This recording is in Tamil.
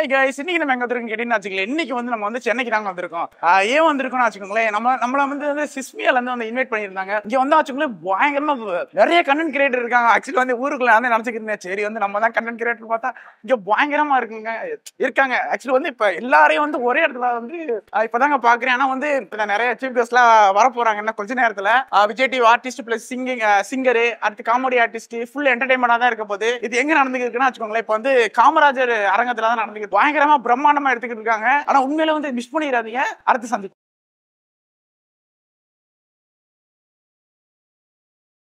ஹாய் गाइस, இன்னைக்கு நம்ம எங்க வந்திருக்கோம் கேட்டீங்கன்னா வச்சுக்கோங்களேன். இன்னைக்கு வந்து நம்ம வந்து சென்னைக்கு தாங்க வந்திருக்கோம். ஏன் வந்திருக்கோம்னு வச்சுக்கோங்களேன், நம்மள வந்து சிஸ்மியால இருந்து இன்வைட் பண்ணியிருந்தாங்க. இங்க வந்தா வச்சுக்கோங்களேன் பயங்கரமா நிறைய கண்டென்ட் கிரியேட்டர் இருக்காங்க. ஆக்சுவலி வந்து ஊருக்குள்ள நான் நினைச்சுக்கிட்டேன், சரி வந்து நம்ம தான் கண்டென்ட் கிரியேட்டர் பார்த்தா இங்க பயங்கரமா இருக்காங்க. ஆக்சுவலி வந்து இப்ப எல்லாரையும் வந்து ஒரே இடத்துல வந்து இப்பதாங்க பாக்குறேன். ஆனா வந்து நிறைய சீஃப் கெஸ்ட் எல்லாம் வர போறாங்க இன்னும் கொஞ்ச நேரத்துல. Vijay TV artist plus singer, அடுத்து காமெடி ஆர்டிஸ்ட், ஃபுல் என்டர்டைன்மெண்டா தான் இருக்க போகுது. இது எங்க நடந்துருக்குன்னா வச்சுக்கோங்களேன், இப்ப வந்து காமராஜர் அரங்கத்துல தான் நடந்துருக்கு. பயங்கரமா பிரம்மாண்டமா எடுத்துக்கிட்டு இருக்காங்க. ஆனா உண்மையில வந்து மிஸ் பண்ணிடாதீங்க. அடுத்து சந்திப்போம்.